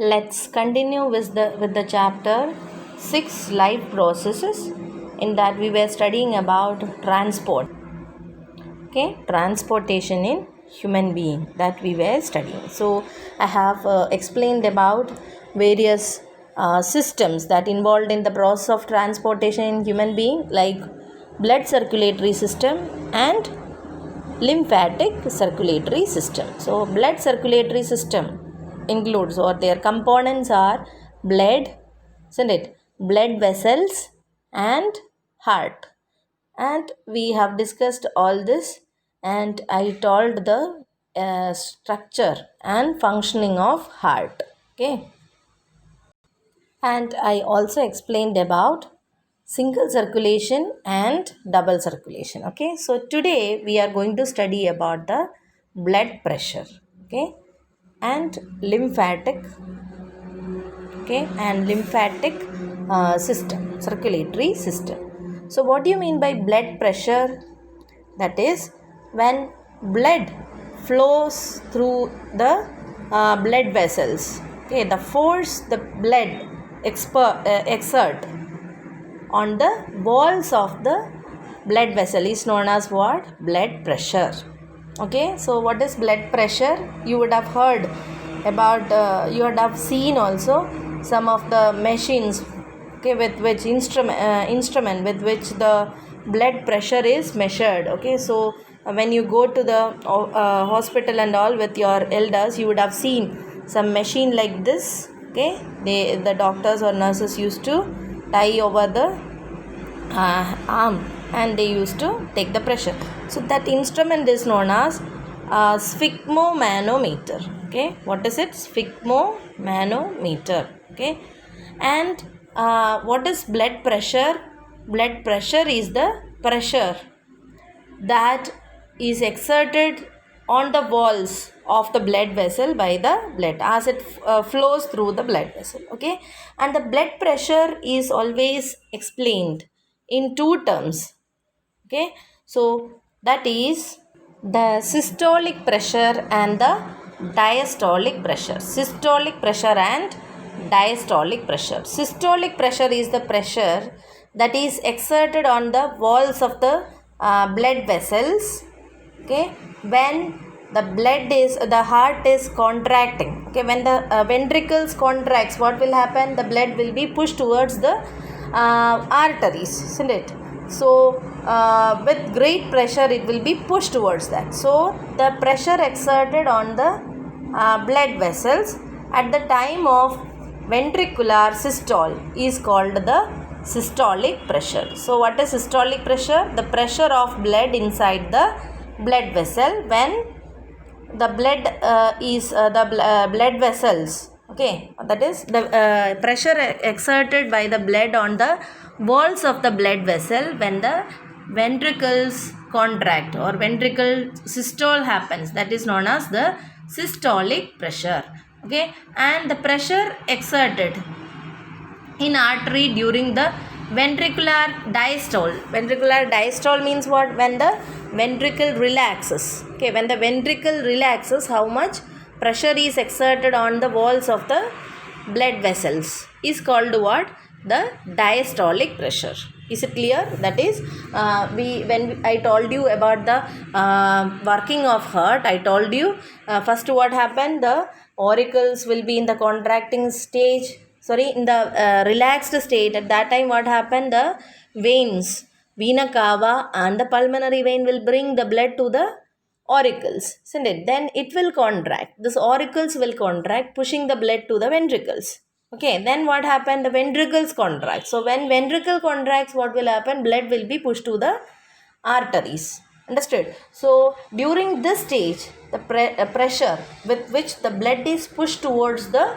Let's continue with the chapter 6 life processes. In that we were studying about transport. Okay, transportation in human being, that we were studying. So I have explained about various systems that involved in the process of transportation in human being, like blood circulatory system and lymphatic circulatory system. So blood circulatory system includes, or their components are, blood, isn't it, blood vessels and heart. And we have discussed all this, and I told the structure and functioning of heart. Okay, and I also explained about single circulation and double circulation. Okay, so today we are going to study about the blood pressure, okay, and lymphatic, okay, and lymphatic system, circulatory system. So what do you mean by blood pressure? That is when blood flows through the blood vessels. Okay, the force the blood exert on the walls of the blood vessel is known as what? Blood pressure. Okay, so what is blood pressure? You would have heard about, you would have seen also some of the machines, okay, with which instrument with which the blood pressure is measured. Okay, so when you go to the hospital and all with your elders, you would have seen some machine like this. Okay, the doctors or nurses used to tie over the arm, and they used to take the pressure. So that instrument is known as sphygmomanometer. Okay, what is it? Sphygmomanometer. Okay, and what is blood pressure? Blood pressure is the pressure that is exerted on the walls of the blood vessel by the blood as it flows through the blood vessel. Okay, and the blood pressure is always explained in two terms. Okay, so that is the systolic pressure and the diastolic pressure. Systolic pressure and diastolic pressure. Systolic pressure is the pressure that is exerted on the walls of the blood vessels. Okay, when the heart is contracting. Okay, when the ventricles contracts, what will happen? The blood will be pushed towards the arteries, isn't it? So with great pressure it will be pushed towards that. So the pressure exerted on the blood vessels at the time of ventricular systole is called the systolic pressure. So what is systolic pressure? The pressure of blood inside the blood vessel when the blood blood vessels, okay, that is the pressure exerted by the blood on the walls of the blood vessel when the ventricles contract or ventricle systole happens, that is known as the systolic pressure. Okay, and the pressure exerted in artery during the ventricular diastole. Ventricular diastole means what? When the ventricle relaxes. Okay, when the ventricle relaxes, how much pressure is exerted on the walls of the blood vessels is called what? The diastolic pressure. Is it clear? That is, when I told you about the working of heart, I told you first what happened? The auricles will be in the contracting stage. In the relaxed state. At that time, what happened? The veins, vena cava and the pulmonary vein will bring the blood to the auricles, isn't it? Then it will contract. This auricles will contract, pushing the blood to the ventricles. Okay, then what happened? The ventricles contract. So when ventricle contracts, what will happen? Blood will be pushed to the arteries. Understood? So during this stage, the pressure with which the blood is pushed towards the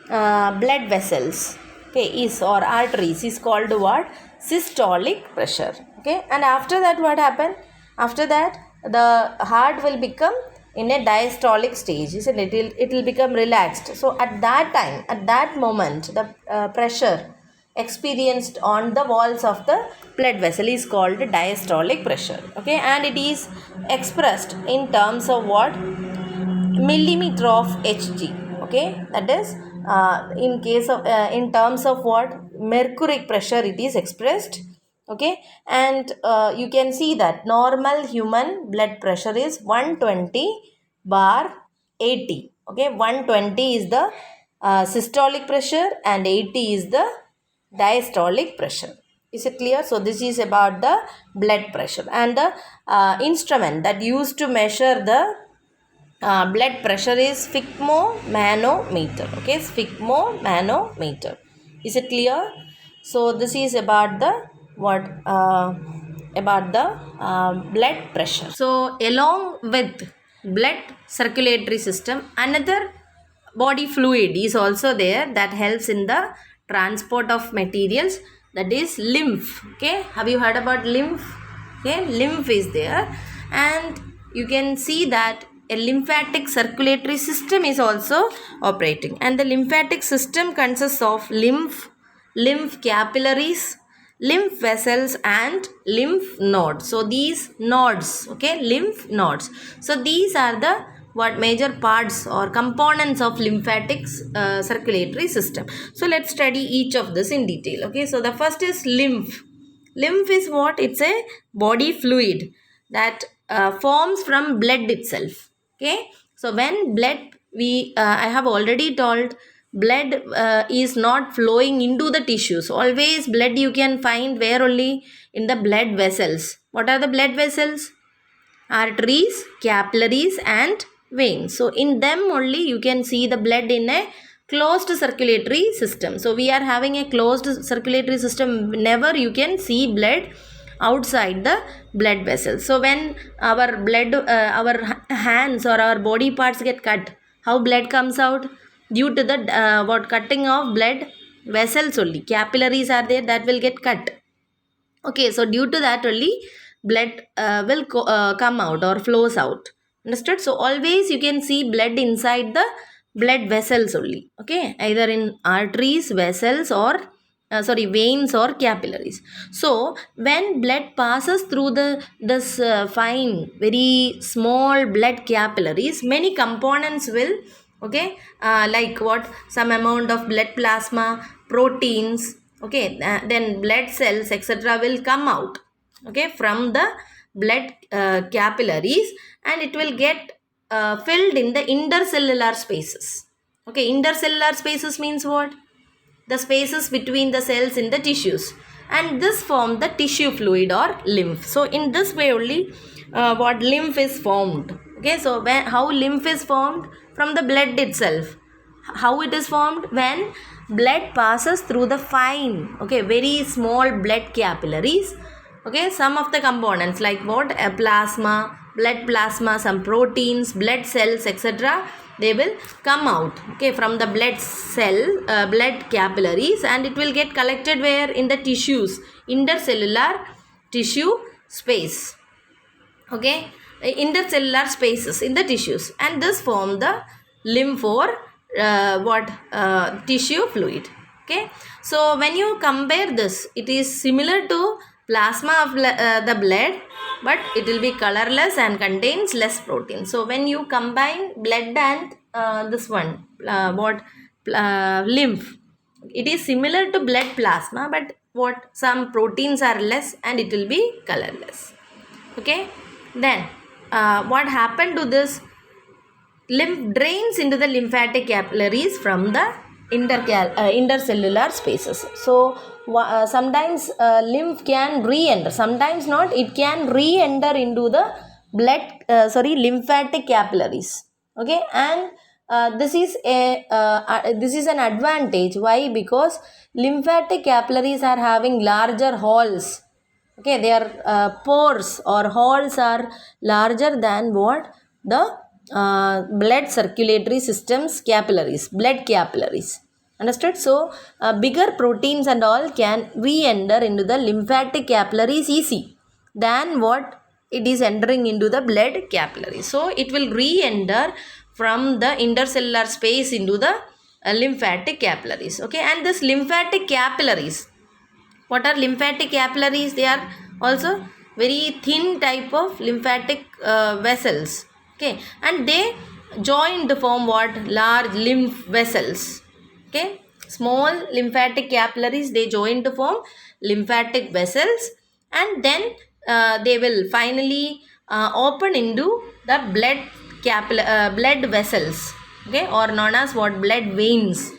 blood vessels, okay, is, or arteries, is called what? Systolic pressure. Okay, and after that what happened? After that the heart will become in a diastolic stage, isn't it? It will become relaxed. So at that time, at that moment, the pressure experienced on the walls of the blood vessel is called diastolic pressure. Okay, and it is expressed in terms of what? Millimeter of Hg. Okay, that is in case of in terms of what mercuric pressure it is expressed. Okay, and you can see that normal human blood pressure is 120/80. Okay, 120 is the systolic pressure and 80 is the diastolic pressure. Is it clear? So this is about the blood pressure, and the instrument that used to measure the blood pressure is sphygmomanometer. Okay, sphygmomanometer. Is it clear? So this is about the what about the blood pressure. So along with blood circulatory system, another body fluid is also there that helps in the transport of materials, that is lymph. Okay, have you heard about lymph? Okay, lymph is there, and you can see that a lymphatic circulatory system is also operating, and the lymphatic system consists of lymph capillaries, lymph vessels and lymph nodes. So these nodes, okay, lymph nodes, so these are the what major parts or components of lymphatic circulatory system. So let's study each of this in detail. Okay, so the first is lymph. Lymph is what? It's a body fluid that forms from blood itself. Okay, so when blood, I have already told, blood is not flowing into the tissues. Always blood you can find where? Only in the blood vessels. What are the blood vessels? Arteries, capillaries and veins. So in them only you can see the blood in a closed circulatory system. So we are having a closed circulatory system. Never you can see blood outside the blood vessels. So when our blood, our hands or our body parts get cut, how blood comes out? Due to the what cutting of blood vessels only. Capillaries are there, that will get cut. Okay, so due to that only blood will come out or flows out. Understood? So always you can see blood inside the blood vessels only. Okay, either in arteries, vessels or veins or capillaries. So when blood passes through this fine, very small blood capillaries, many components will, okay, like what? Some amount of blood plasma, proteins, okay, then blood cells etc. will come out, okay, from the blood capillaries, and it will get filled in the intercellular spaces. Okay, intercellular spaces means what? The spaces between the cells in the tissues, and this form the tissue fluid or lymph. So in this way only what lymph is formed. Okay, so how lymph is formed? From the blood itself. How it is formed? When blood passes through the fine, okay, very small blood capillaries. Okay, some of the components like what? Plasma, blood plasma, some proteins, blood cells etc. they will come out, okay, from the blood blood capillaries, and it will get collected where? In the tissues, intercellular tissue space. Okay, intercellular spaces in the tissues, and this form the lymph or tissue fluid. Okay, so when you compare this, it is similar to plasma of the blood, but it will be colorless and contains less protein. So when you combine blood and this one lymph, it is similar to blood plasma, but what? Some proteins are less and it will be colorless. Okay, then what happened to this? Lymph drains into the lymphatic capillaries from the intercellular spaces. So sometimes lymph can re-enter, sometimes not. It can re-enter into the lymphatic capillaries. Okay, and this is an advantage. Why? Because lymphatic capillaries are having larger holes. Okay, their pores or holes are larger than what? The blood circulatory systems capillaries, blood capillaries. Understood? So bigger proteins and all can re-enter into the lymphatic capillaries easy than what it is entering into the blood capillaries. So it will re-enter from the intercellular space into the lymphatic capillaries. Okay, and this lymphatic capillaries, what are lymphatic capillaries? They are also very thin type of lymphatic vessels. Okay, and they join to form what? Large lymph vessels. Okay, small lymphatic capillaries, they join to form lymphatic vessels, and then they will finally open into the blood vessels, okay, or known as what, blood veins.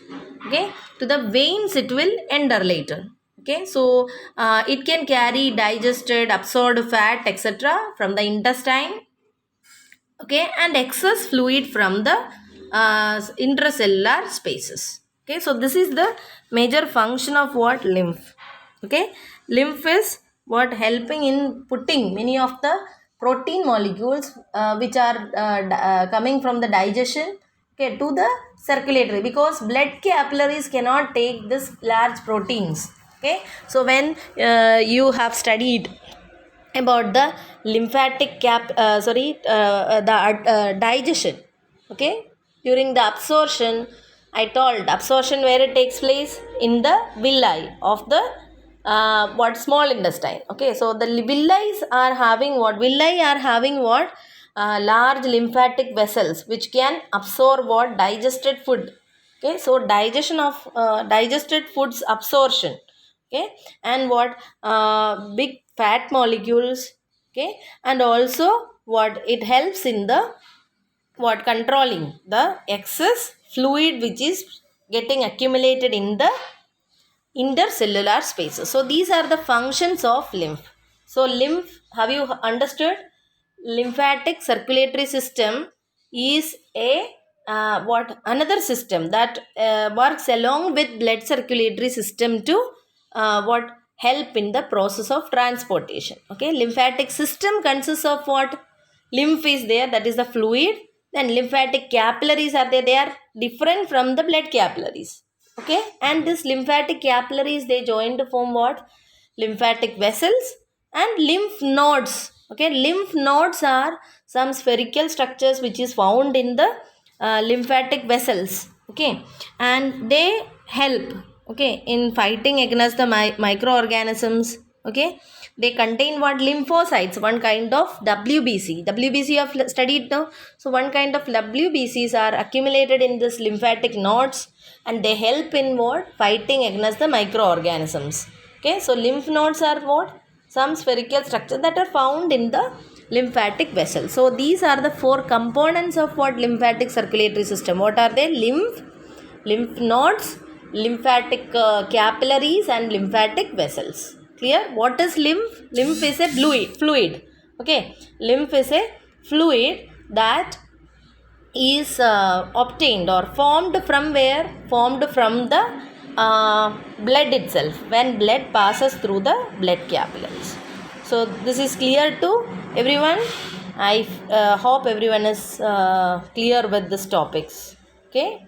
Okay, to the veins it will enter later. Okay, so it can carry digested, absorbed fat, etc. from the intestine, okay, and excess fluid from the intracellular spaces. Okay, so this is the major function of what, lymph. Okay, lymph is what, helping in putting many of the protein molecules which are coming from the digestion, okay, to the circulatory, because blood capillaries cannot take this large proteins. Okay, so when you have studied about the lymphatic digestion, okay, during the absorption, I told absorption where it takes place in the villi of the what, small intestine. Okay, so the villi are having what, large lymphatic vessels which can absorb what, digested food. Okay, so digestion of digested foods absorption, okay, and what, big fat molecules, okay, and also what, it helps in the what, controlling the excess fluid which is getting accumulated in the intercellular spaces. So these are the functions of lymph. So lymph, have you understood? Lymphatic circulatory system is a what, another system that works along with blood circulatory system to what, help in the process of transportation. Okay, lymphatic system consists of what, lymph is there, that is the fluid, then lymphatic capillaries are there, they are different from the blood capillaries. Okay, and this lymphatic capillaries, they join to form what, lymphatic vessels and lymph nodes. Okay, lymph nodes are some spherical structures which is found in the lymphatic vessels. Okay, and they help, okay, in fighting against the microorganisms. Okay, they contain what, lymphocytes, one kind of WBC of studied now. So one kind of WBCs are accumulated in this lymphatic nodes, and they help in what, fighting against the microorganisms. Okay, so lymph nodes are what, some spherical structure that are found in the lymphatic vessel. So these are the four components of what, lymphatic circulatory system. What are they? Lymph nodes, lymphatic capillaries, and lymphatic vessels. Clear? What is lymph? Lymph is a fluid. Okay, lymph is a fluid that is obtained or formed from where? Formed from the blood itself, when blood passes through the blood capillaries. So this is clear to everyone. I hope everyone is clear with these topics. Okay.